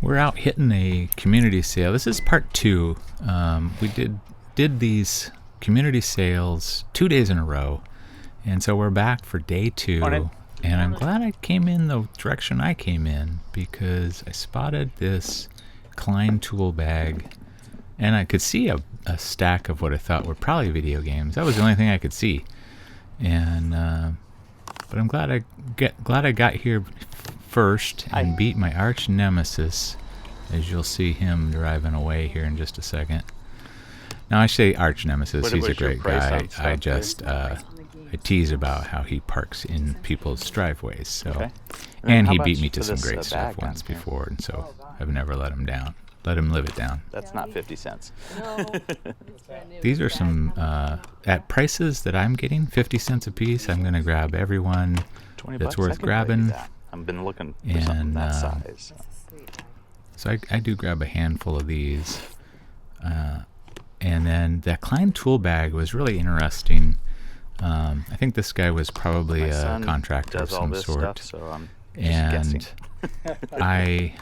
We're out hitting a community sale. This is part 2. We did these community sales 2 days in a row, and so we're back for day 2. Morning. And I'm glad I came in the direction I came in, because I spotted this Klein tool bag, and I could see a stack of what I thought were probably video games. That was the only thing I could see, and but I'm glad I got here first and beat my arch nemesis, as you'll see him driving away here in just a second. Now, I say arch nemesis, he's a great guy. I just I tease about how he parks in people's driveways. So, Okay. and how he much beat me to for some this, great bag stuff down once here? before, and so I've never let him down. Let him live it down. That's not 50 cents. These are some at prices that I'm getting 50 cents a piece. I'm going to grab everyone 20 that's bucks? worth I can grabbing. play that. I've been looking for something And, that size. So I do grab a handful of these. And then that Klein tool bag was really interesting. I think this guy was probably My a son contractor of does all some this sort. stuff, so I'm just guessing. And I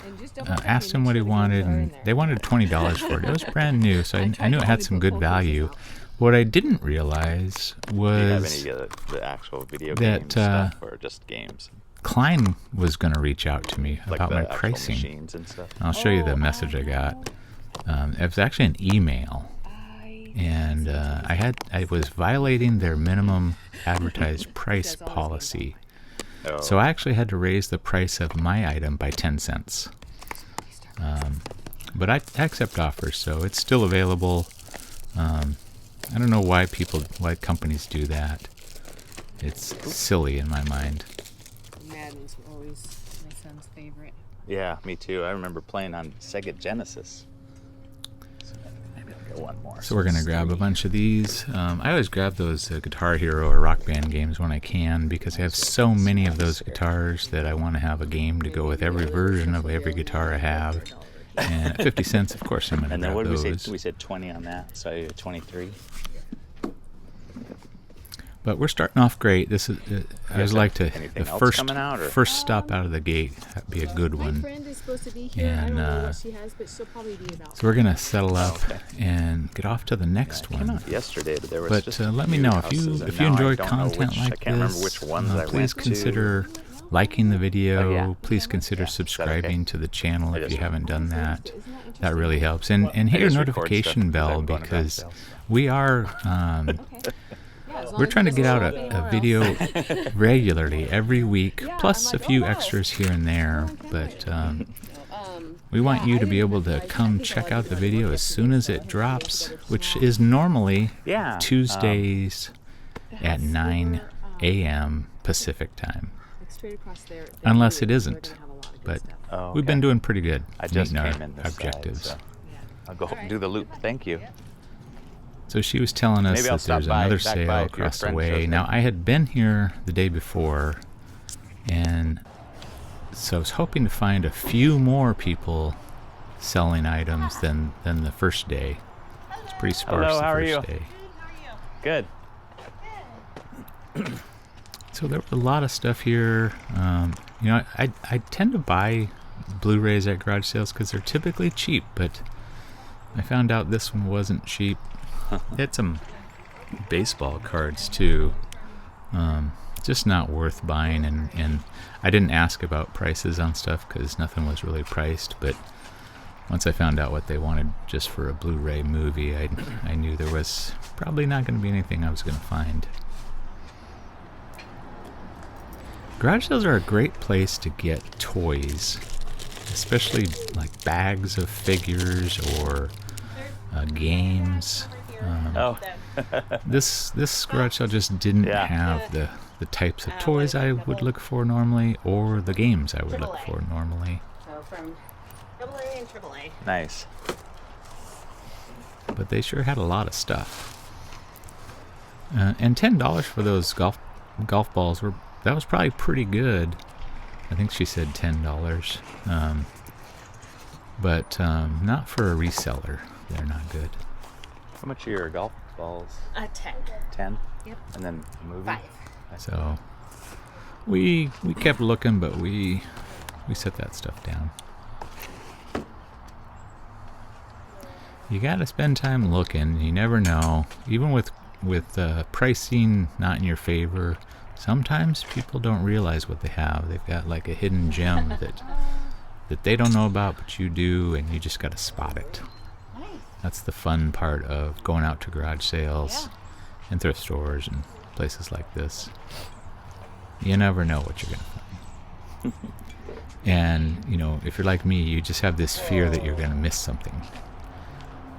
asked him what he wanted, and they wanted $20 for it. It was brand new, so I knew it had some good value. What I didn't realize Do you have was any the actual video that, game stuff, or just games? Klein was going to reach out to me Like about the my actual pricing. machines and stuff? I'll show you the message I got. It was actually an email, and I was violating their minimum advertised price policy. Oh. So I actually had to raise the price of my item by 10 cents. But I accept offers, so it's still available. I don't know why companies do that. It's silly in my mind. Madden's were always my son's favorite. Yeah, me too. I remember playing on Sega Genesis. So maybe I'll get one more. So we're going to grab a bunch of these. I always grab those Guitar Hero or Rock Band games when I can, because I have so many of those guitars that I want to have a game to go with every version of every guitar I have. And at 50 cents, of course, I'm going to And then grab what did we those. say? We said 20 on that, so 23. But we're starting off great. This is I always like to anything the else first coming out, or? first stop out of the gate be a good My one. friend is supposed to be here. I And don't know what she has, but she'll probably be about. so we're gonna settle up Okay. and get off to the next It came one. out yesterday, but there was But just let me few know houses, and if you now I enjoy don't know content which, like I can't remember this. which ones I Please went consider liking the video. Oh, yeah. Please consider Yeah. Is that subscribing okay? to the channel I if just- you haven't done that. Isn't that interesting? That really helps. And hit your just record notification stuff 'cause bell, I'm going to because garage sales. we are Yeah, as long we're as trying to it get out doesn't show a up video anywhere else. regularly every week, Yeah, plus I'm a like, few oh, wow. extras here and there. But Um, we want yeah, you I to be didn't able to I come think check I'll out the look video at as the soon as video, it but drops, they're which small. is normally Yeah. Tuesdays at That's 9 super, a.m. Pacific time. like straight across there. Unless it They're isn't. gonna have a lot of good But stuff. Oh, we've been okay. doing pretty good I just meeting our came in this objectives. side, so I'll go do the loop. Thank you. So she was telling us Maybe I'll that there's stop by- another back by sale if your across the friend way. shows Now, up. I had been here the day before, and so I was hoping to find a few more people selling items than the first day. It's pretty sparse Hello, the how are first you? day. Good. So there was a lot of stuff here. I tend to buy Blu-rays at garage sales because they're typically cheap, but I found out this one wasn't cheap. It had some baseball cards too. Just not worth buying, and I didn't ask about prices on stuff because nothing was really priced, but once I found out what they wanted just for a Blu-ray movie, I knew there was probably not going to be anything I was going to find. Garage sales are a great place to get toys, especially like bags of figures or games. Oh, This garage sale just didn't Yeah. have the types of toys I would look for normally, or the games I would look for normally. So from AA and AAA. nice. But they sure had a lot of stuff. And $10 for those golf balls that was probably pretty good. I think she said $10. But not for a reseller. They're not good. How much are your golf balls? 10. 10? Yep. And then a movie? 5. So we kept looking, but we set that stuff down. you gotta spend time looking. You never know. Even with pricing not in your favor, sometimes people don't realize what they have. They've got like a hidden gem that they don't know about, but you do, and you just gotta spot it. That's the fun part of going out to garage sales and thrift stores and places like this. You never know what you're gonna find. And, you know, if you're like me, you just have this fear that you're gonna miss something.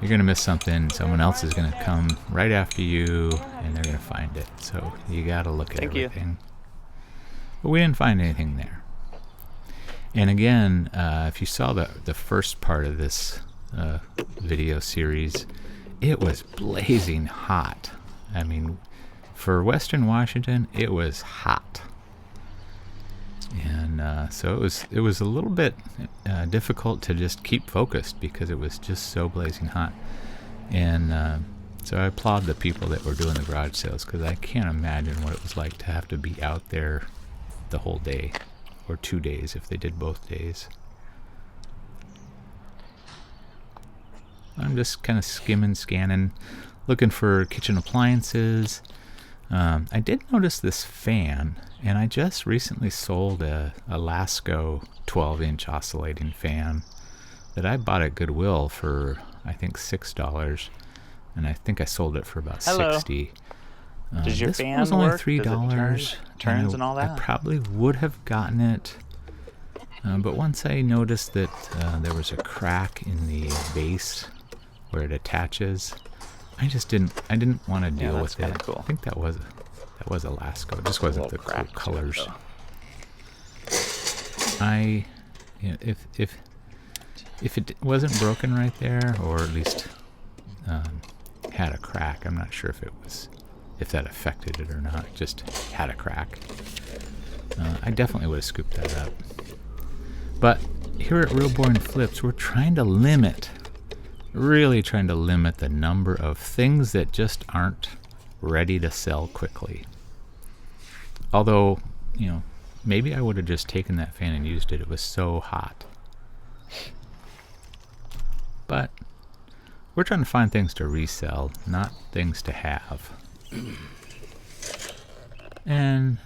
You're gonna miss something, someone else is gonna come right after you, and they're gonna find it. So you gotta look at everything. But we didn't find anything there. And again, if you saw the first part of this video series, it was blazing hot. I mean, for Western Washington, it was hot. And so it was a little bit difficult to just keep focused because it was just so blazing hot. And so I applaud the people that were doing the garage sales, because I can't imagine what it was like to have to be out there the whole day, or 2 days if they did both days. I'm just kind of skimming, scanning, looking for kitchen appliances. I did notice this fan, and I just recently sold a Lasco 12-inch oscillating fan that I bought at Goodwill for, I think, $6, and I think I sold it for about $60. Does your this fan one was only work? $3. Does it turns and all that? I probably would have gotten it, but once I noticed that there was a crack in the base where it attaches, I didn't want to deal with it. Cool. I think that was a Lasco. It just wasn't the cool colors. If it wasn't broken right there, or at least had a crack, I'm not sure if that affected it or not. It just had a crack. I definitely would have scooped that up. But here at Real Boring Flips, we're really trying to limit the number of things that just aren't ready to sell quickly. Although, you know, maybe I would have just taken that fan and used it. It was so hot. But we're trying to find things to resell, not things to have. And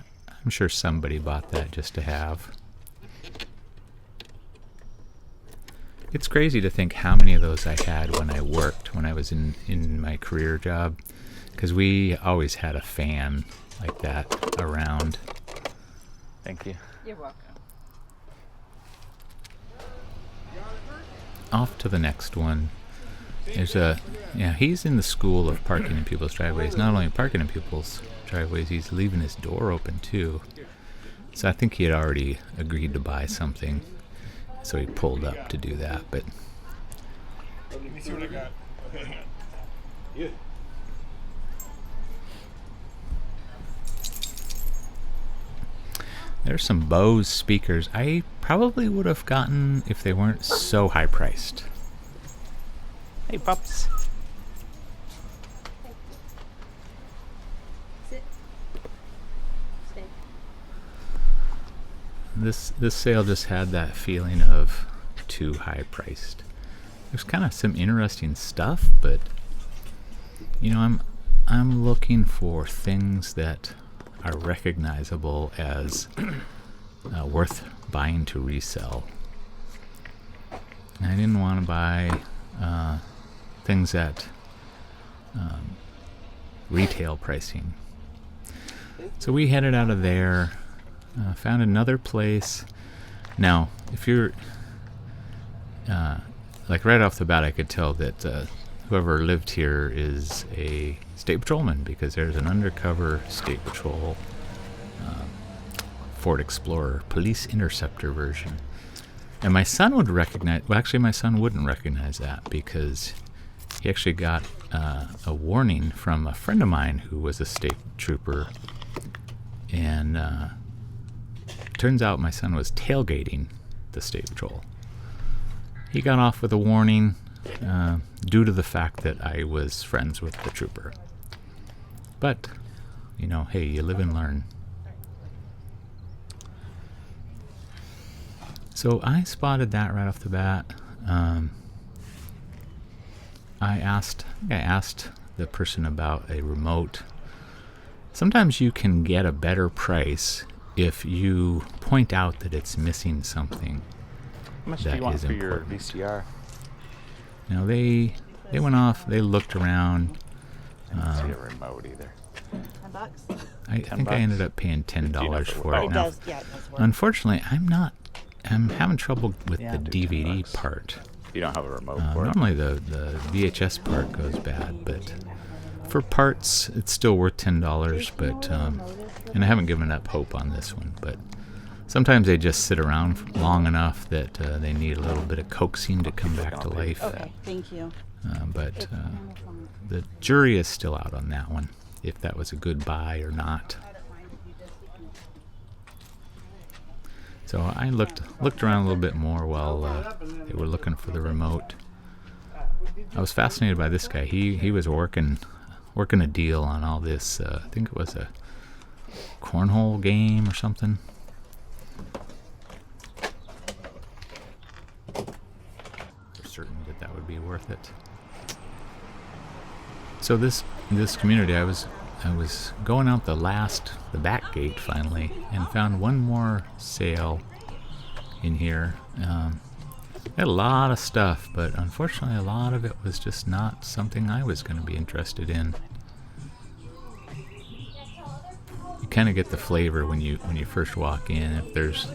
I'm sure somebody bought that just to have. It's crazy to think how many of those I had when I worked, when I was in my career job, because we always had a fan like that around. Thank you. You're welcome. Off to the next one. He's in the school of parking in people's driveways. Not only parking in people's driveways, he's leaving his door open too. So I think he had already agreed to buy something. So he pulled up to do that, but Let me see what I got. Okay, hang on. Yeah. there's some Bose speakers I probably would have gotten if they weren't so high priced. Hey, pups. Sit. Stay. This sale just had that feeling of too high priced. There's kind of some interesting stuff, but you know, I'm looking for things that are recognizable as worth buying to resell. And I didn't want to buy things at retail pricing. So we headed out of there, found another place. Now, if you're like right off the bat, I could tell that whoever lived here is a state patrolman, because there's an undercover state patrol Ford Explorer police interceptor version. And my son would recognize, well, actually my son wouldn't recognize that, because he actually got a warning from a friend of mine who was a state trooper. And turns out my son was tailgating the state patrol. He got off with a warning due to the fact that I was friends with the trooper. But, you know, hey, you live and learn. So I spotted that right off the bat. I asked the person about a remote. Sometimes you can get a better price if you point out that it's missing something. How much do That you want is for your important. VCR? Now they went off, they looked around. I didn't see a remote either. $10. I think I ended up paying $10 for Oh, it. it Now, does, yeah, it does work. unfortunately, I'm having trouble with Yeah, the I'll do DVD $10. part. You don't have a remote for it. Normally the VHS part goes bad, but for parts it's still worth $10. But and I haven't given up hope on this one. But sometimes they just sit around long enough that they need a little bit of coaxing to come back to life. Okay, thank you. But the jury is still out on that one, if that was a good buy or not. So I looked around a little bit more while they were looking for the remote. I was fascinated by this guy. He was working a deal on all this. I think it was a cornhole game or something. For certain that would be worth it. So this community, I was going out the back gate finally, and found one more sale in here. Had a lot of stuff, but unfortunately a lot of it was just not something I was going to be interested in. You kind of get the flavor when you first walk in. If there's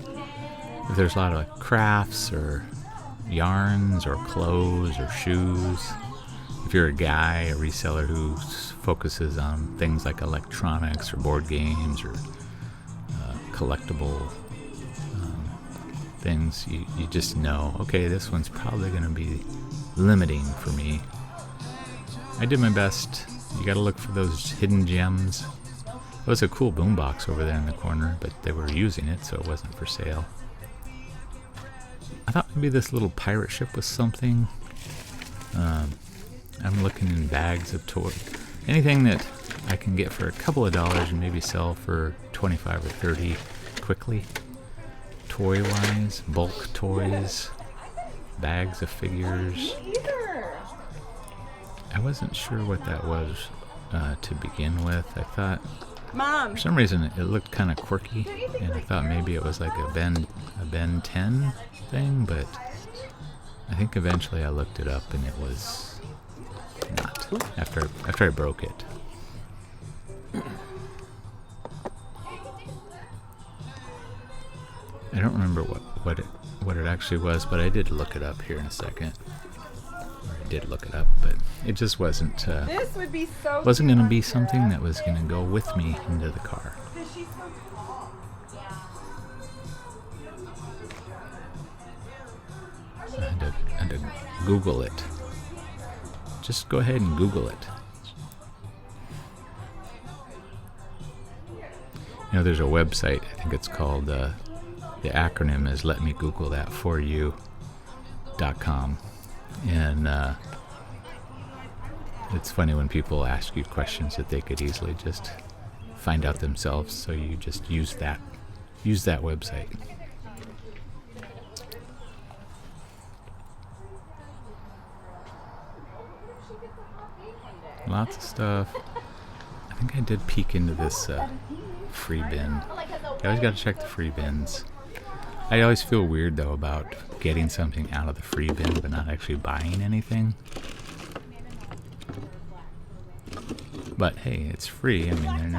a lot of crafts or yarns or clothes or shoes. If you're a guy, a reseller who focuses on things like electronics or board games or collectible things, you just know, okay, this one's probably going to be limiting for me. I did my best. You got to look for those hidden gems. There was a cool boombox over there in the corner, but they were using it, so it wasn't for sale. I thought maybe this little pirate ship was something. I'm looking in bags of toys. Anything that I can get for a couple of dollars and maybe sell for 25 or 30 quickly. Toy-wise, bulk toys, bags of figures. I wasn't sure what that was to begin with. I thought, Mom! for some reason, it looked kind of quirky, and I thought maybe it was like a Ben 10 thing, but I think eventually I looked it up and it was not. After I broke it. I don't remember what it actually was, but I did look it up here in a second. Or I did look it up, but it just wasn't This would be so wasn't going to be something that was going to go with me into the car. So I had to Google it. Just go ahead and Google it. You know, there's a website, I think it's called, the acronym is Let Me Google That For You.com. And it's funny when people ask you questions that they could easily just find out themselves, so you just use that website. Lots of stuff. I think I did peek into this free bin. You always got to check the free bins. I always feel weird though about getting something out of the free bin but not actually buying anything. But hey, it's free. I mean,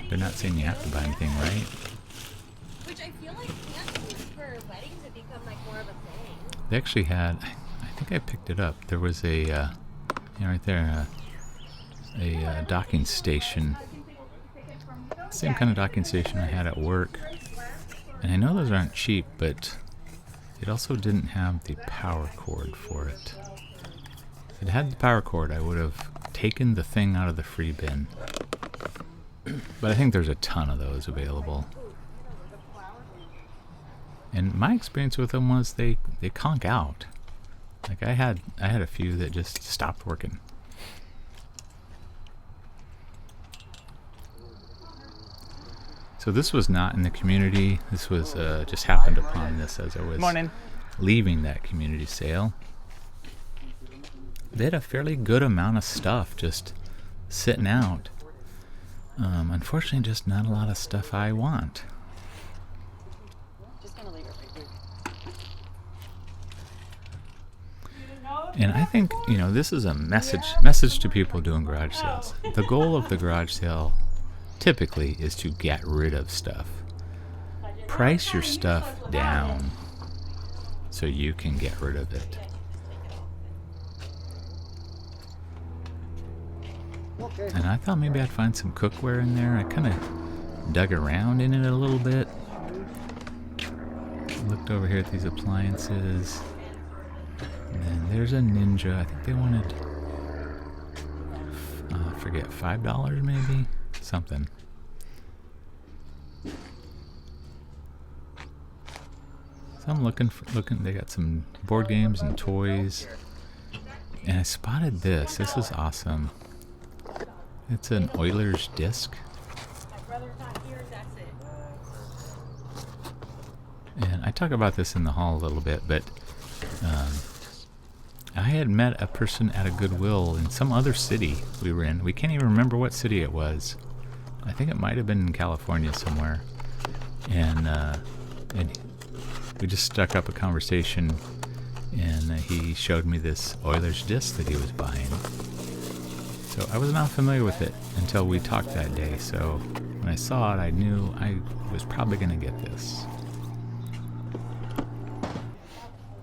they're not saying you have to buy anything, right? Which I feel like cancels for weddings have become like more of a thing. They actually had, I think I picked it up. There was a, right there, a docking station. Same kind of docking station I had at work. And I know those aren't cheap, but it also didn't have the power cord for it. If it had the power cord, I would have taken the thing out of the free bin. But I think there's a ton of those available. And my experience with them was they conk out. Like I had a few that just stopped working. So this was not in the community. This was just happened upon this as I was leaving that community sale. they had a fairly good amount of stuff just sitting out. Unfortunately, just not a lot of stuff I want. And I think, this is a message to people doing garage sales. The goal of the garage sale typically is to get rid of stuff. Price your stuff down so you can get rid of it. And I thought maybe I'd find some cookware in there. I kind of dug around in it a little bit. Looked over here at these appliances. And then there's a Ninja. I think they wanted, I forget, $5 maybe? Something. So I'm looking, they got some board games and toys. And I spotted this. This is awesome. It's an Oilers disc. And I talk about this in the hall a little bit, but I had met a person at a Goodwill in some other city we were in. We can't even remember what city it was. I think it might have been in California somewhere. And we just struck up a conversation, and he showed me this Oilers disc that he was buying. So I was not familiar with it until we talked that day. So when I saw it, I knew I was probably going to get this.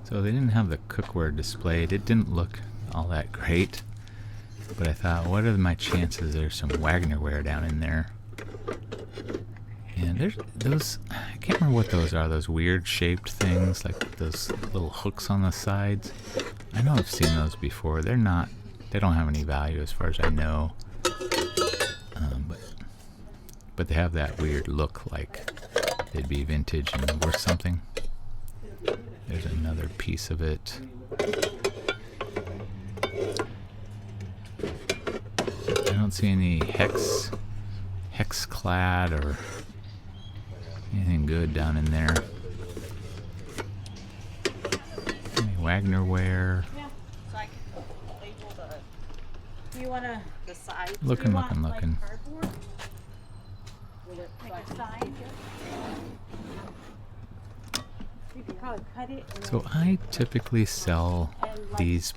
So they didn't have the cookware displayed. It didn't look all that great. But I thought, what are my chances there's some Wagnerware down in there? And there's those, I can't remember what those are, those weird shaped things, like those little hooks on the sides. I know I've seen those before. They don't have any value as far as I know. But they have that weird look, like they'd be vintage and worth something. There's another piece of it. I don't see any hex clad or anything good down in there. Any Wagnerware. Yeah. So I can label the. Do you want to decide? Looking. Cardboard? Like a sign? You could probably cut it. So I typically sell these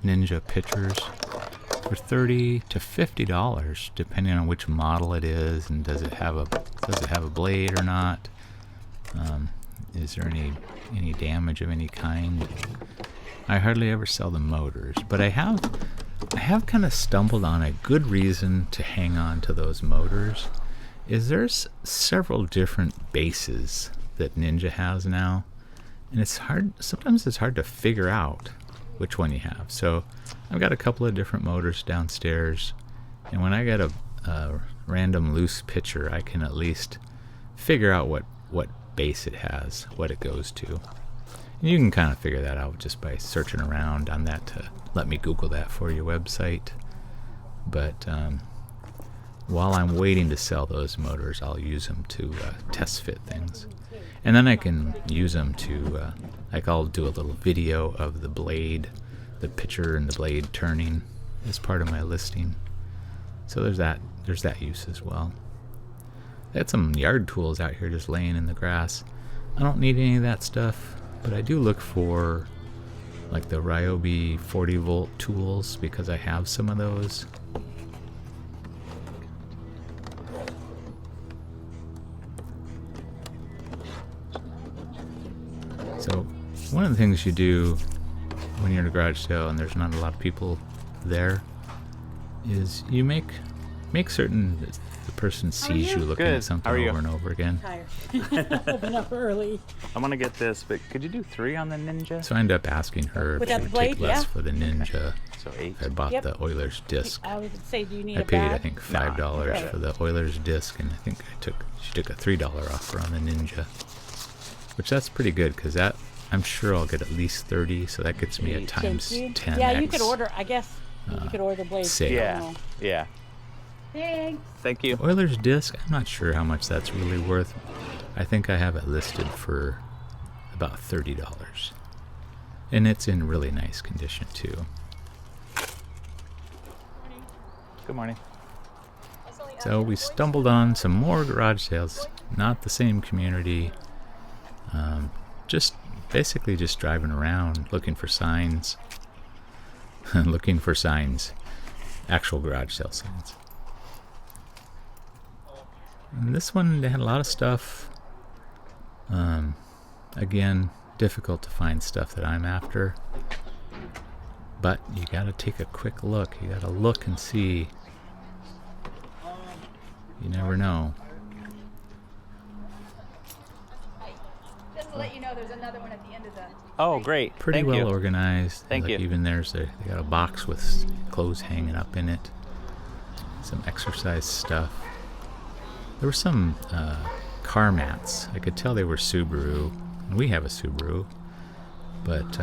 Ninja pitchers for $30 to $50, depending on which model it is, and does it have a blade or not? Is there any damage of any kind? I hardly ever sell the motors, but I have kind of stumbled on a good reason to hang on to those motors. There's several different bases that Ninja has now, and sometimes it's hard to figure out which one you have. So I've got a couple of different motors downstairs, and when I get a random loose pitcher, I can at least figure out what base it has, what it goes to. And you can kind of figure that out just by searching around on that to let me Google that for your website. But while I'm waiting to sell those motors, I'll use them to test fit things. And then I can use them to, I'll do a little video of the blade, the pitcher and the blade turning as part of my listing. So there's that use as well. I had some yard tools out here just laying in the grass. I don't need any of that stuff, but I do look for like the Ryobi 40 volt tools because I have some of those. So one of the things you do when you're in a garage sale and there's not a lot of people there is you make certain that the person sees you looking at something over and over again. Tired. Open up early. I want to get this, but could you do 3 on the Ninja? So I end up asking her if Without she the would take blade, less yeah. for the Ninja. So 8. I bought Yep. the Oilers disc. I would say, do you need I a paid, bag? I think, $5 Right. for the Oilers disc, and I think she took a $3 offer on the Ninja, which that's pretty good because that I'm sure I'll get at least 30, so that gets me a times 10. Yeah, you could order. I guess you could order the blade. sale. Yeah. Thanks. Thank you. Oilers disc, I'm not sure how much that's really worth. I think I have it listed for about $30. And it's in really nice condition too. Good morning. So we stumbled on some more garage sales, not the same community. Just basically just driving around looking for signs. Looking for signs. Actual garage sale signs. And this one, they had a lot of stuff. Again, difficult to find stuff that I'm after. But you gotta take a quick look. You gotta look and see. You never know. Just to let you know, there's another one at the end of the. Oh, great. Pretty Thank well you. organized. Thank Like you. Even they got a box with clothes hanging up in it. Some exercise stuff. There were some car mats. I could tell they were Subaru. We have a Subaru. But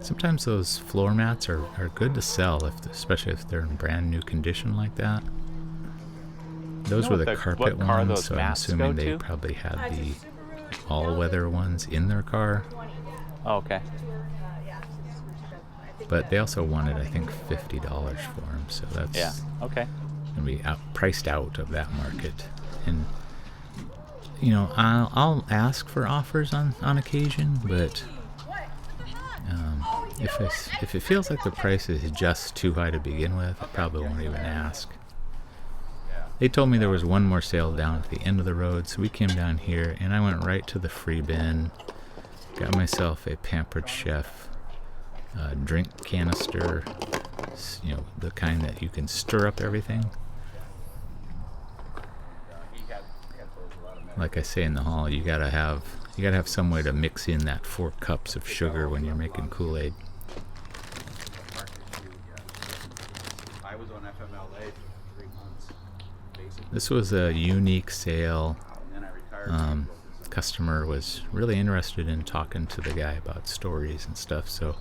sometimes those floor mats are good to sell, especially if they're in brand new condition like that. Those were the carpet what car ones, those so I'm mats assuming go they to? probably had the all-weather ones in their car. Oh, okay. But they also wanted, I think, $50 for them, so that's Yeah. Okay. gonna be priced out of that market. And I'll ask for offers on occasion, but if it feels like the price is just too high to begin with, I probably won't even ask. They told me there was one more sale down at the end of the road, so we came down here, and I went right to the free bin, got myself a Pampered Chef drink canister, the kind that you can stir up everything. Like I say in the hall, you gotta have some way to mix in that 4 cups of sugar when you're making Kool-Aid. I was on FMLA for 3 months, basically. This was a unique sale. And then I retired. Customer was really interested in talking to the guy about stories and stuff, so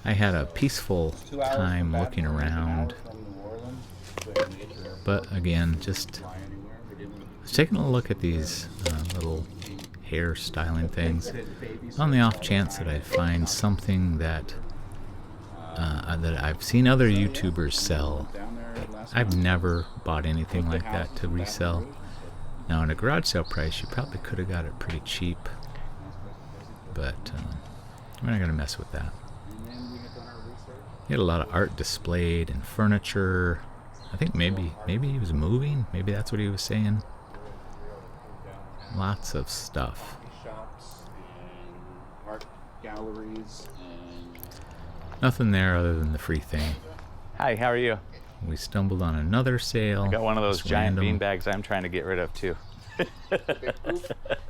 I had a peaceful 2 hours time from looking Baton Rouge, an around. hour from New Orleans, so I can get to the airport, But again, just fly anywhere. We didn't was taking a look at these little hair styling things on the off chance that I find something that I've seen other YouTubers sell. down there last I've month. never bought anything The like house that to in Baton resell. Rouge, Now, in a garage sale price, you probably could have got it pretty cheap, but we're not going to mess with that. and then we had done our research. He had a lot of art displayed and furniture. I think maybe he was moving. Maybe that's what he was saying. Lots of stuff. Shops and art galleries and Nothing there other than the free thing. Hi, how are you? We stumbled on another sale. I got one of those just giant random. bean bags I'm trying to get rid of too.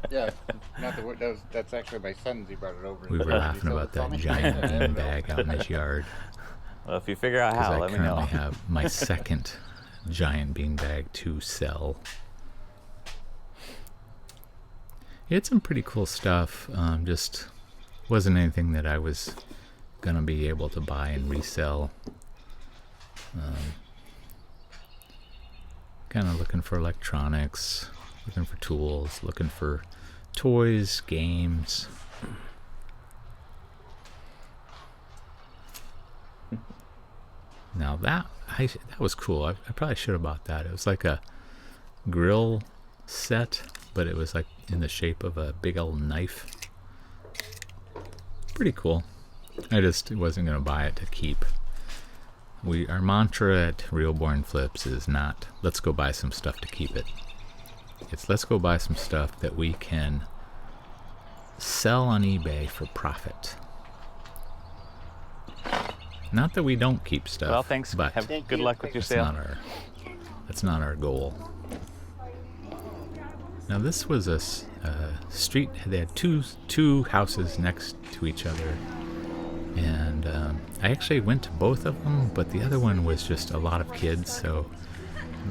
yeah, not the that's actually my son's. He brought it over. We were laughing about that giant bean bag out in his yard. Well, if you figure out Because how, I let me know. currently have my second giant bean bag to sell. He had some pretty cool stuff. Just wasn't anything that I was gonna be able to buy and resell. Kind of looking for electronics, looking for tools, looking for toys, games. Now that was cool. I probably should have bought that. It was like a grill set, but it was like in the shape of a big old knife. Pretty cool. I just wasn't gonna buy it to keep. Our mantra at Real Born Flips is not let's go buy some stuff to keep it. It's let's go buy some stuff that we can sell on eBay for profit. Not that we don't keep stuff. Well, thanks. But Have good luck with your that's sale. that's not our goal. Now this was a street. They had two houses next to each other, and I actually went to both of them, but the other one was just a lot of kids, so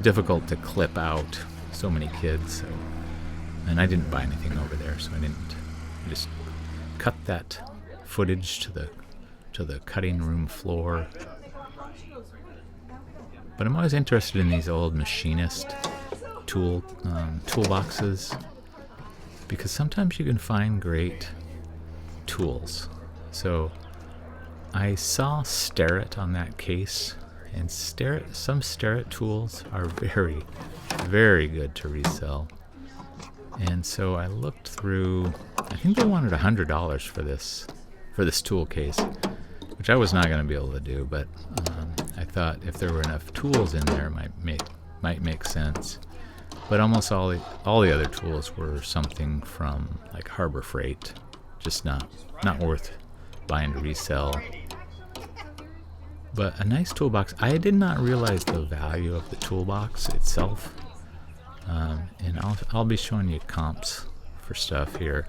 difficult to clip out so many kids. So, and I didn't buy anything over there, so I didn't. I just cut that footage to the cutting room floor. But I'm always interested in these old machinist toolboxes, because sometimes you can find great tools So I saw Starrett on that case, and some Starrett tools are very, very good to resell. And so I looked through. I think they wanted $100 for this tool case, which I was not going to be able to do. But I thought if there were enough tools in there, it might make sense. But almost all the other tools were something from like Harbor Freight, just not worth buying to resell. But a nice toolbox. I did not realize the value of the toolbox itself. And I'll be showing you comps for stuff here,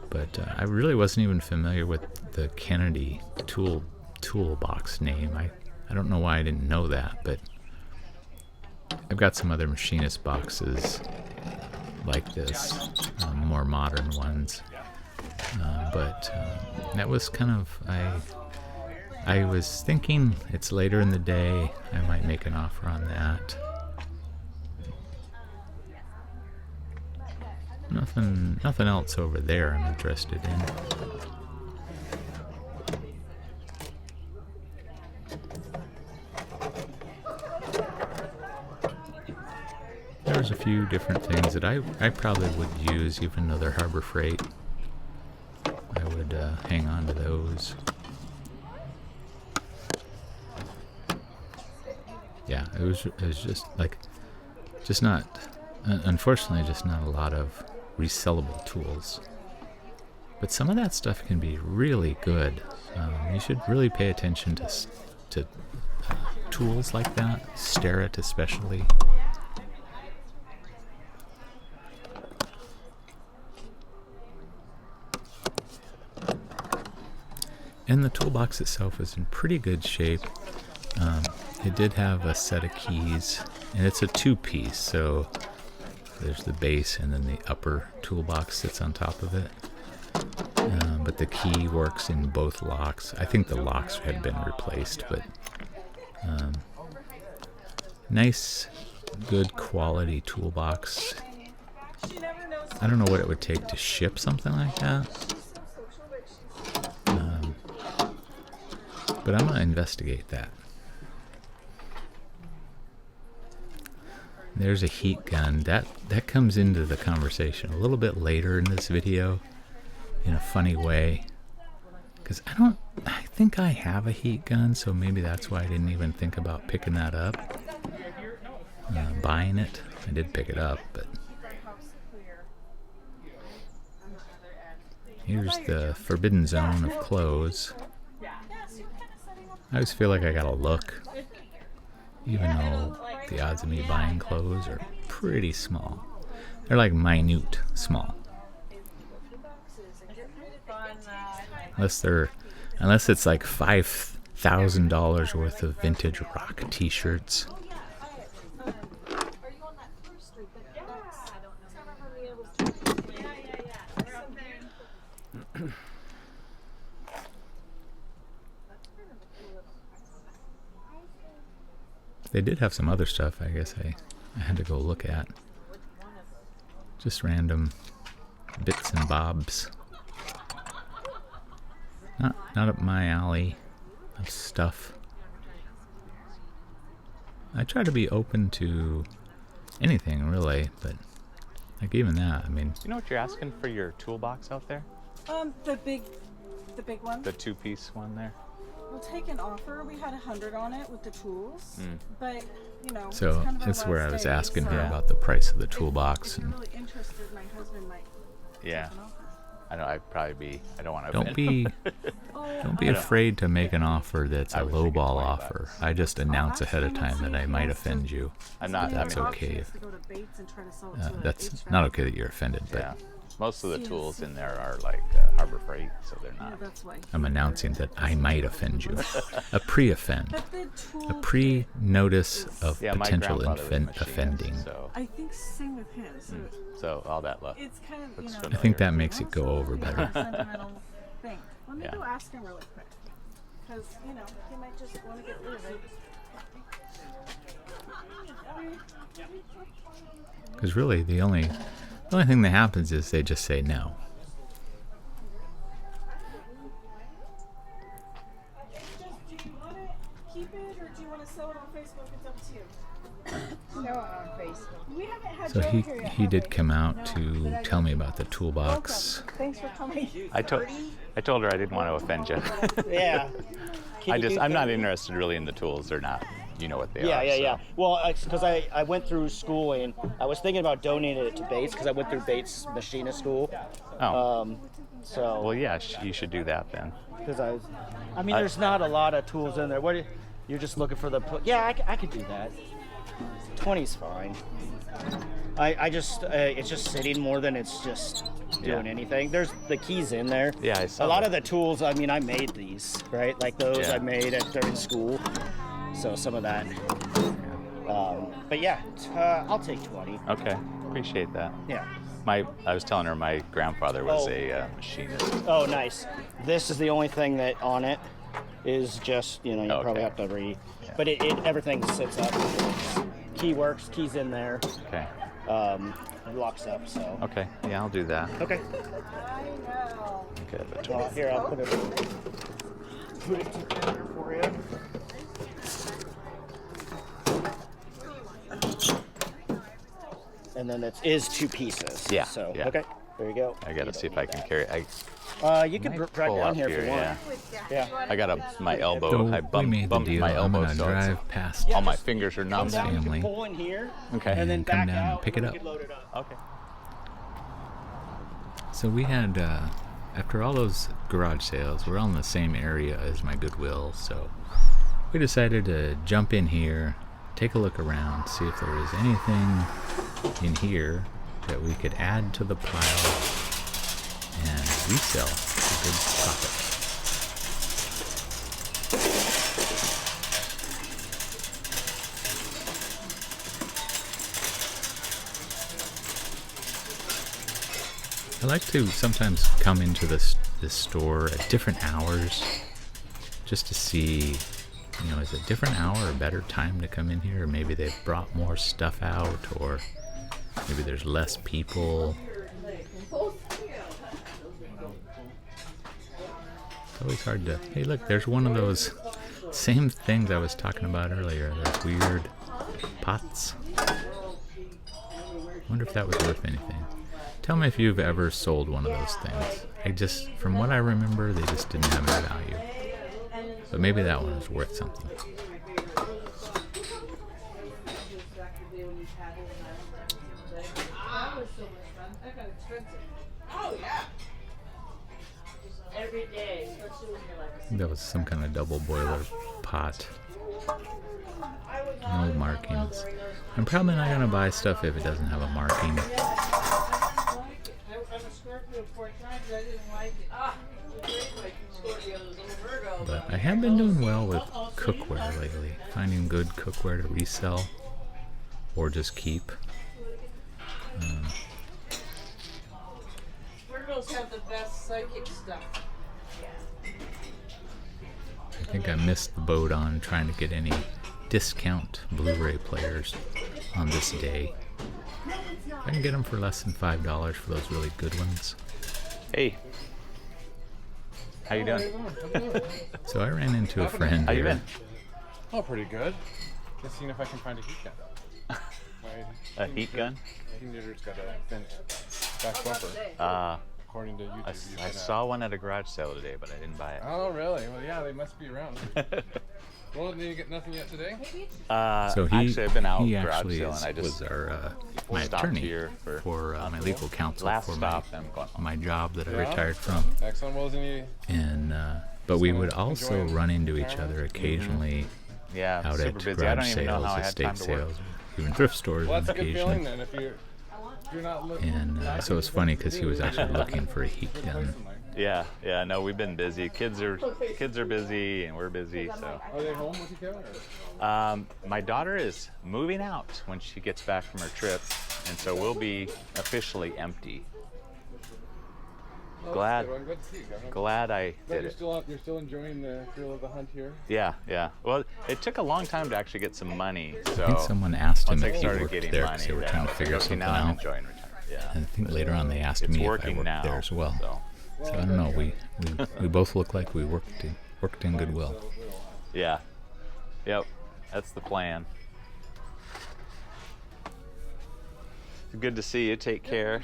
but I really wasn't even familiar with the Kennedy toolbox name. I don't know why I didn't know that, but I've got some other machinist boxes like this, more modern ones. But that was kind of I was thinking it's later in the day. I might make an offer on that. Nothing else over there I'm interested in. There's a few different things that I probably would use, even though they're Harbor Freight. I would hang on to those. Yeah, it was just not, unfortunately, just not a lot of resellable tools. But some of that stuff can be really good. You should really pay attention to tools like that, Starrett especially. And the toolbox itself is in pretty good shape. It did have a set of keys, and it's a two-piece, so there's the base and then the upper toolbox sits on top of it. But the key works in both locks. I think the locks had been replaced, but nice, good quality toolbox. I don't know what it would take to ship something like that. But I'm going to investigate that. There's a heat gun. That comes into the conversation a little bit later in this video in a funny way. Because I think I have a heat gun, so maybe that's why I didn't even think about picking that up. Buying it. I did pick it up, but here's the forbidden zone of clothes. I always feel like I gotta look, even though the odds of me buying clothes are pretty small. They're like minute small. Unless it's like $5,000 worth of vintage rock t-shirts. They did have some other stuff, I guess I had to go look at. Just random bits and bobs. Not up my alley of stuff. I try to be open to anything, really, but like even that, I mean... Do you know what you're asking for your toolbox out there? The big one. The two-piece one there? We'll take an offer. We had 100 on it with the tools, but So it's kind of that's our where I last was day, asking her so about the price of the if toolbox. you're And really interested, my husband might Yeah. take an offer. I know I'd probably be. I don't want to. don't be afraid to make an offer that's a I was thinking lowball 20 offer. bucks. I just announce ahead of time that I might offend you. I'm not. That's I mean, okay. Option is to go to Bates and try to sell it to a That's HVAC. not okay that you're offended, but Yeah. Most of the tools in there are like Harbor Freight, so they're Yeah, not. that's why. I'm announcing that I might offend you. A pre-offend. But the tool A pre-notice of Yeah, my potential grandfather was a machinist, offending. So, I think same with his. so all that love. It's kind of Looks I familiar. think that makes it go over better. sentimental thing. Let me Yeah. go ask him really quick, because he might just want to get rid of it. Because really, the only thing that happens is they just say no. it or do you want to sell it on Facebook? It's up to you. Sell it on Facebook. We haven't had So Joe here yet, he have did we? come out to tell me about the toolbox. Welcome. Thanks for coming. I told her I didn't want to offend you. Yeah. I'm not interested really in the tools. They're not. You know what they are. Yeah. Well, because I went through schooling. I was thinking about donating it to Bates because I went through Bates machinist school. Oh. So. Well, yeah, you should do that then. Because there's not a lot of tools in there. You're just looking for the. Yeah, I could do that. 20's fine. It's just sitting more than it's just doing anything. There's the keys in there. Yeah, I saw a lot that. of the tools. I made these, right? Like those Yeah. I made during school. So some of that. But yeah, I'll take 20. Okay, appreciate that. Yeah. I was telling her my grandfather was a machinist. Oh, nice. This is the only thing that on it is just, you Okay. probably have to but everything sits up. Key works, keys in there. Okay. It locks up, so. Okay. Yeah, I'll do that. Okay. Okay, but Well, here, I'll put it together for you. And then it is 2 pieces. Yeah, So, yeah. okay. There you go. I gotta see if I can carry it. You can might drag pull down up here if you want. Yeah. Yeah. I got my elbow. So I we made the bumped deal. my I'm elbow, gonna so it's- drive past all my fingers are numb. Come down, you family. can pull in here. Okay. And then And come back down and out, pick it we up. can load it up. Okay. So we had, after all those garage sales, we're all in the same area as my Goodwill, so we decided to jump in here, take a look around, see if there was anything in here that we could add to the pile and resell for good profit. I like to sometimes come into this store at different hours just to see, is a different hour a better time to come in here? Or maybe they've brought more stuff out, or maybe there's less people. It's always hard to... Hey, look, there's one of those same things I was talking about earlier. Those weird pots. Wonder if that was worth anything. Tell me if you've ever sold one of those things. From what I remember, they just didn't have any value. But maybe that one was worth something. Oh yeah. Every day, especially when you're like. I think that was some kind of double boiler pot. No markings. I'm probably not going to buy stuff if it doesn't have a marking. I'm a Scorpio 4 times. I didn't like it. Great Scorpios, little Virgo. But I have been doing well with cookware lately. Finding good cookware to resell or just keep. Virgos have the best psychic stuff. I think I missed the boat on trying to get any discount Blu-ray players on this day. I can get them for less than $5 for those really good ones. Hey. How you doing? So I ran into a friend How you here. been? Oh, pretty good. Just seeing if I can find a heat gun. My A heat gun? heater's got a thin back bumper, according to YouTube. I saw one at a garage sale today, but I didn't buy it. Oh, really? Well, yeah, they must be around. Well, did you get nothing yet today? So he actually, I've been out he garage actually sale, and I was just our my stopped attorney here for my legal counsel last for stop. I'm going home. my job that I Yeah? retired from. Excellent. Well, isn't he? And but we would Enjoying also run into each other occasionally Yeah, I'm out super at busy. I don't garage even know sales, how I had time estate to work. sales, even thrift stores Well, on that's a good feeling occasion. then. If you're not looking. And so it was funny because he was actually looking for a heat gun. Yeah, no, we've been busy. Kids are busy, and we're busy. So, Are they home with you, Kevin? my daughter is moving out when she gets back from her trip, and so we'll be officially empty. Glad Good to see you, Kevin. Glad I But did it. you're still enjoying the thrill of the hunt here. Yeah. Well, it took a long time to actually get some money. So I think someone asked him once I if he started worked getting there money, because they were then trying I to was figure like, okay, something now I'm out. enjoying retirement. Yeah. And I think later on they asked It's me if I working worked now. there as well. So, So I don't know. We both look like we worked in Goodwill. yeah. Yep, that's the plan. Good to see you. Take care.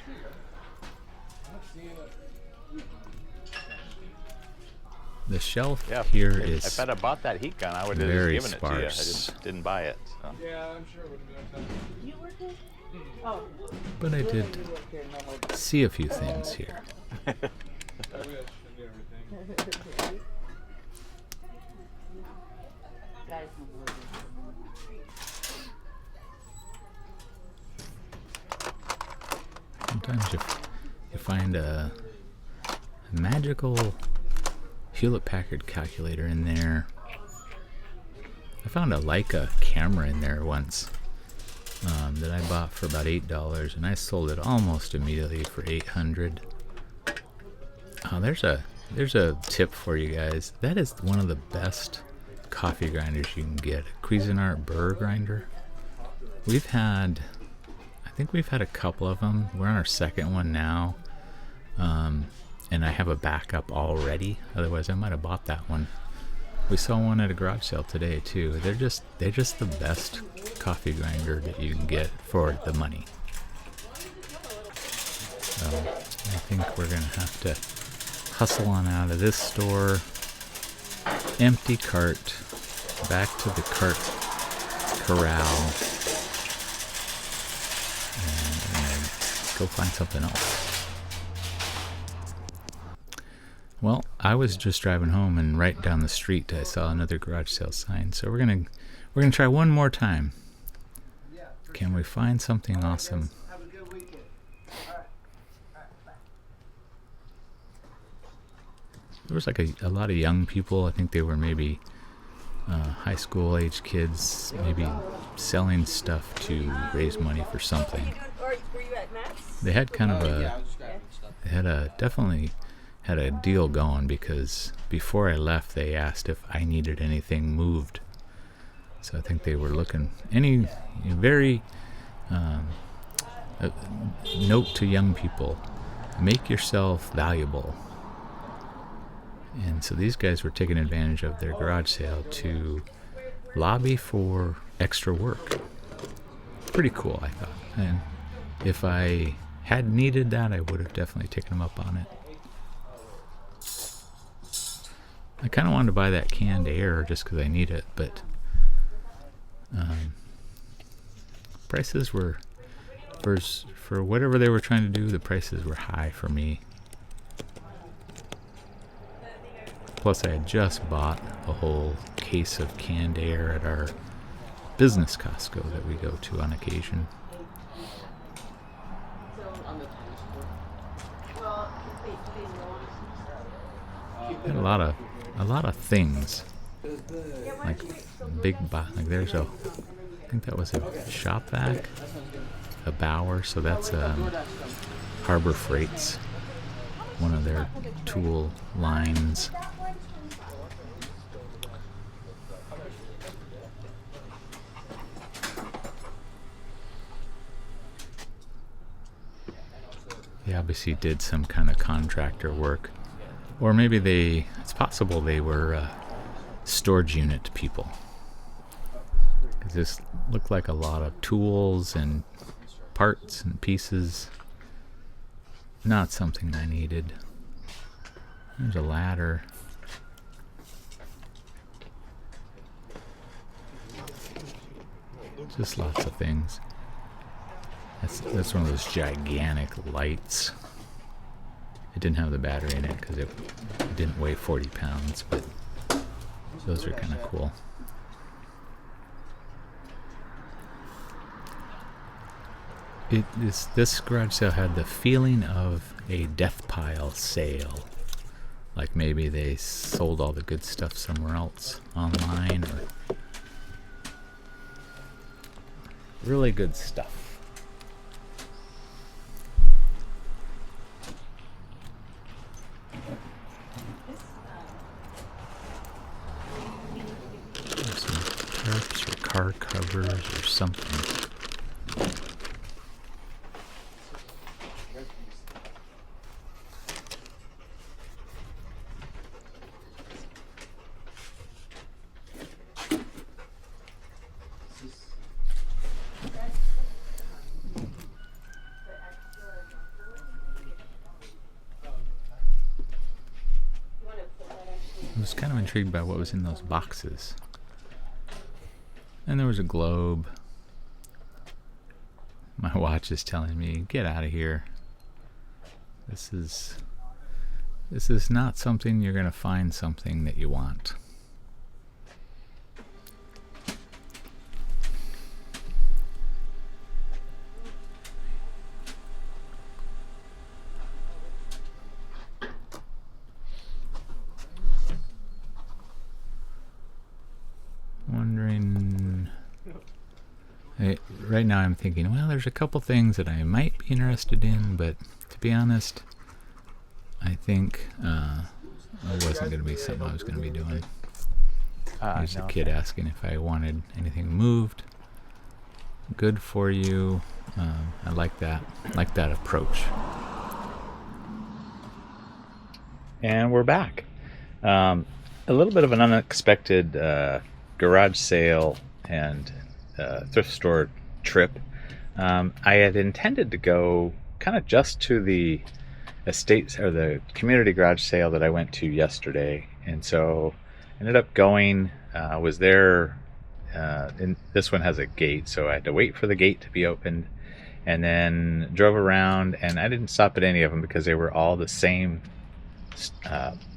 The shelf Yeah, here if is I'd have bought that heat gun, I would have just very given it to you. I sparse. just didn't buy it. So. Yeah, I'm sure it wouldn't be on time. You working? Oh. but I did see a few things here. I wish I knew everything. Sometimes you find a magical Hewlett-Packard calculator in there. I found a Leica camera in there once that I bought for about $8, and I sold it almost immediately for $800. Oh, there's a tip for you guys. That is one of the best coffee grinders you can get. A Cuisinart burr grinder. I think we've had a couple of them. We're on our second one now. And I have a backup already. Otherwise, I might have bought that one. We saw one at a garage sale today too. They're just the best coffee grinder that you can get for the money. So I think we're gonna have to hustle on out of this store. Empty cart. Back to the cart corral. And go find something else. Well, I was just driving home, and right down the street I saw another garage sale sign. So we're gonna try one more time. Can we find something awesome? There was like a lot of young people. I think they were maybe high school age kids, maybe selling stuff to raise money for something. Or were you at Max? They had kind of definitely had a deal going, because before I left they asked if I needed anything moved. So I think they were looking very note to young people: make yourself valuable. And so these guys were taking advantage of their garage sale to lobby for extra work. Pretty cool, I thought. And if I had needed that, I would have definitely taken them up on it. I kind of wanted to buy that canned air just because I need it, but prices were, for whatever they were trying to do, the prices were high for me. Plus, I had just bought a whole case of canned air at our business Costco that we go to on occasion. Had a lot of things, like like there's I think that was a shop vac, a Bauer, so that's Harbor Freight's, one of their tool lines. They obviously did some kind of contractor work. Or maybe it's possible they were storage unit people. It just looked like a lot of tools and parts and pieces. Not something I needed. There's a ladder. Just lots of things. That's one of those gigantic lights. It didn't have the battery in it because it didn't weigh 40 pounds, but those are kind of cool. This garage sale had the feeling of a death pile sale. Like maybe they sold all the good stuff somewhere else online, or really good stuff. Some tarps or car covers or something. I was kind of intrigued by what was in those boxes. And there was a globe. My watch is telling me, get out of here. This is not something you're going to find something that you want. Wondering... right now I'm thinking, well, there's a couple things that I might be interested in, but to be honest, I think it wasn't going to be something I was going to be doing. There's a kid asking if I wanted anything moved. Good for you. I like that approach. And we're back. A little bit of an unexpected garage sale and thrift store trip. I had intended to go kind of just to the estate or the community garage sale that I went to yesterday, and so ended up going. Was there. And this one has a gate, so I had to wait for the gate to be opened, and then drove around. And I didn't stop at any of them because they were all the same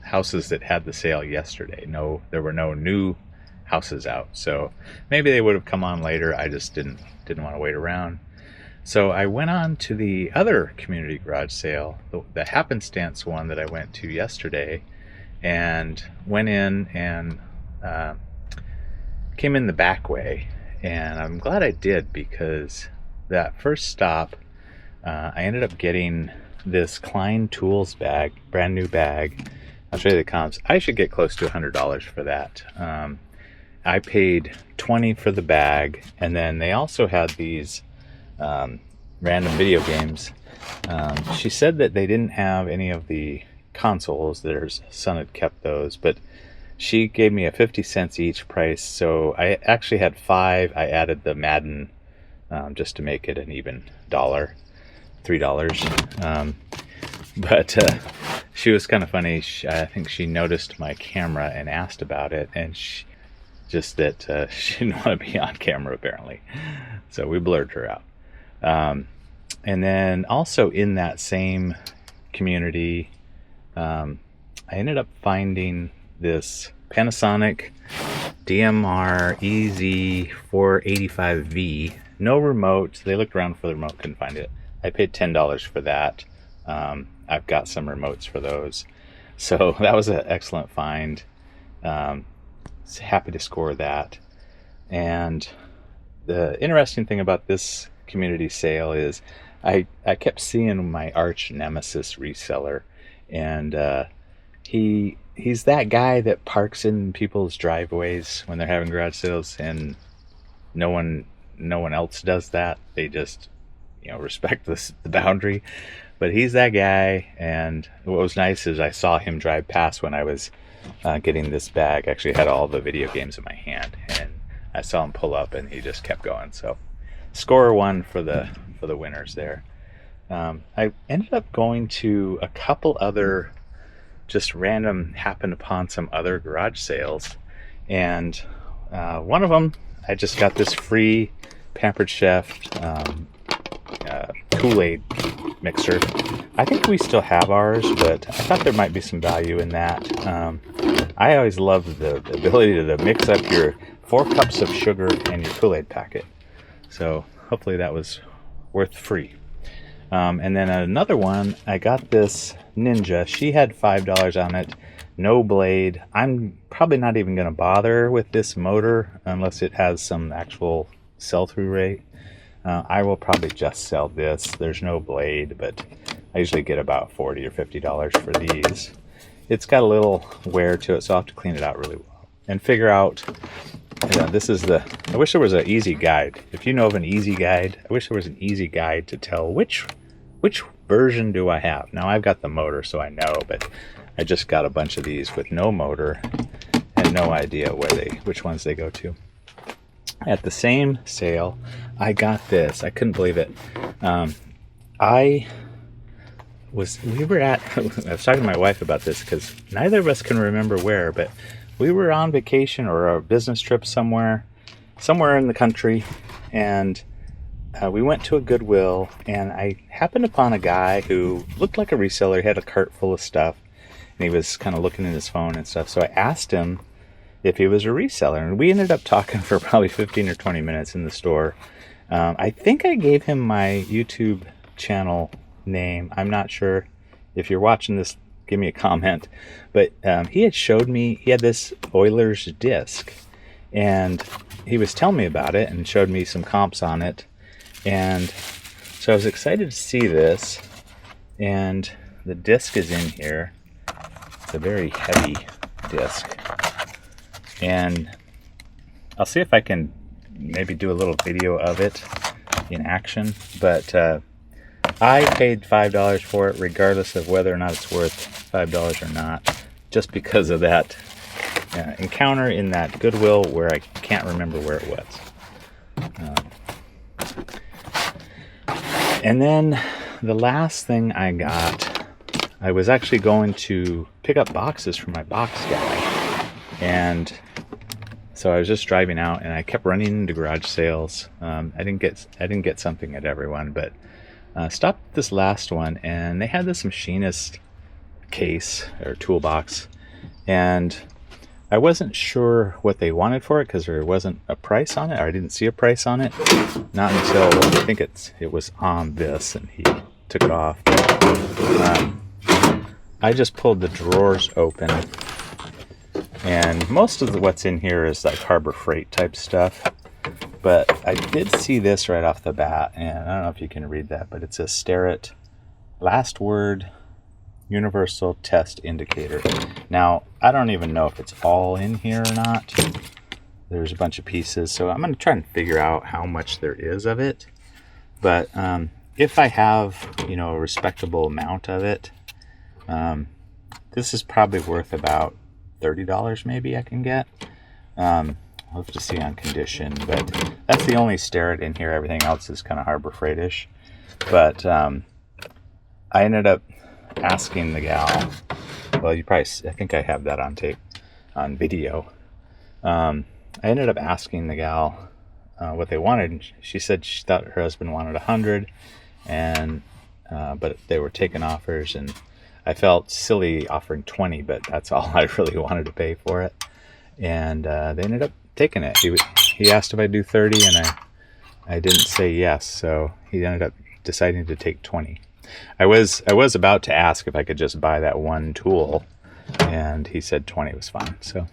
houses that had the sale yesterday. There were no new houses out, so maybe they would have come on later. I just didn't want to wait around. So I went on to the other community garage sale, the happenstance one that I went to yesterday, and went in and came in the back way. And I'm glad I did, because that first stop, I ended up getting this Klein Tools bag, brand new bag. I'll show you the comps. I should get close to $100 for that. I paid $20 for the bag, and then they also had these random video games. She said that they didn't have any of the consoles. Their son had kept those, but she gave me a 50 cents each price, so I actually had 5. I added the Madden just to make it an even $3. But she was kind of funny. I think she noticed my camera and asked about it, and she didn't want to be on camera apparently, so we blurred her out. And then also in that same community, I ended up finding this Panasonic DMR EZ485V. No remote. They looked around for the remote, couldn't find it. I paid $10 for that. I've got some remotes for those, so that was an excellent find. Happy to score that. And the interesting thing about this community sale is I kept seeing my arch nemesis reseller, and he's that guy that parks in people's driveways when they're having garage sales, and no one else does that. They just respect the boundary. But he's that guy, and what was nice is I saw him drive past when I was getting this bag. Actually had all the video games in my hand, and I saw him pull up, and he just kept going. So score 1 for the winners there. I ended up going to a couple other just random, happened upon some other garage sales, and one of them I just got this free Pampered Chef Kool-Aid mixer. I think we still have ours, but I thought there might be some value in that. I always loved the ability to mix up your 4 cups of sugar and your Kool-Aid packet. So hopefully that was worth free. And then another one, I got this Ninja. She had $5 on it. No blade. I'm probably not even going to bother with this motor unless it has some actual sell-through rate. I will probably just sell this. There's no blade, but I usually get about $40 or $50 for these. It's got a little wear to it, so I'll have to clean it out really well and figure out. This is I wish there was an easy guide. If you know of an easy guide, I wish there was an easy guide to tell which version do I have. Now I've got the motor, so I know, but I just got a bunch of these with no motor and no idea which ones they go to. At the same sale, I got this. I couldn't believe it. I we were at, I was talking to my wife about this because neither of us can remember where, but we were on vacation or a business trip somewhere in the country, and we went to a Goodwill, and I happened upon a guy who looked like a reseller. He had a cart full of stuff, and he was kind of looking at his phone and stuff. So I asked him if he was a reseller, and we ended up talking for probably 15 or 20 minutes in the store. I think I gave him my YouTube channel name. I'm not sure. If you're watching this, give me a comment. But he had showed me, he had this Oilers disc, and he was telling me about it and showed me some comps on it. And so I was excited to see this, and the disc is in here. It's a very heavy disc, and I'll see if I can maybe do a little video of it in action. But I paid $5 for it, regardless of whether or not it's worth $5 or not, just because of that encounter in that Goodwill where I can't remember where it was. And then the last thing I got, I was actually going to pick up boxes for my box guy, and so I was just driving out, and I kept running into garage sales. I didn't get something at everyone, but stopped at this last one, and they had this machinist case or toolbox, and I wasn't sure what they wanted for it because there wasn't a price on it, or I didn't see a price on it. Not until I think it was on this, and he took it off. I just pulled the drawers open, and most of what's in here is like Harbor Freight type stuff. But I did see this right off the bat, and I don't know if you can read that, but it says Starrett last word universal test indicator. Now, I don't even know if it's all in here or not. There's a bunch of pieces, so I'm going to try and figure out how much there is of it. But if I have, a respectable amount of it, this is probably worth about $30 maybe I can get. I'll have to see on condition, but that's the only Starrett in here. Everything else is kind of Harbor Freight-ish. But I ended up asking the gal, well, I think I have that on tape, on video. I ended up asking the gal what they wanted, and she said she thought her husband wanted 100, and but they were taking offers, and I felt silly offering 20, but that's all I really wanted to pay for it. And they ended up taking it. He asked if I'd do 30, and I didn't say yes, so he ended up deciding to take 20. I was about to ask if I could just buy that one tool, and he said 20 was fine. So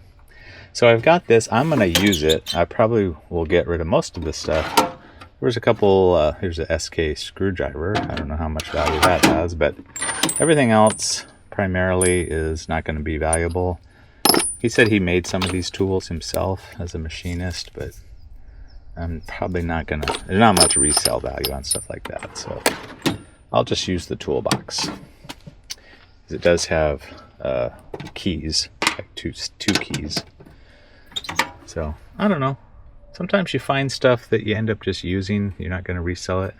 I've got this. I'm going to use it. I probably will get rid of most of this stuff. There's a couple, here's a SK screwdriver. I don't know how much value that has, but everything else primarily is not going to be valuable. He said he made some of these tools himself as a machinist, but I'm probably not going to, there's not much resale value on stuff like that, so I'll just use the toolbox. It does have keys, like two keys. So, I don't know. Sometimes you find stuff that you end up just using. You're not going to resell it.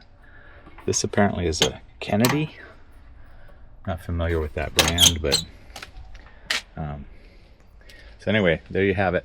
This apparently is a Kennedy. Not familiar with that brand, but... so anyway, there you have it.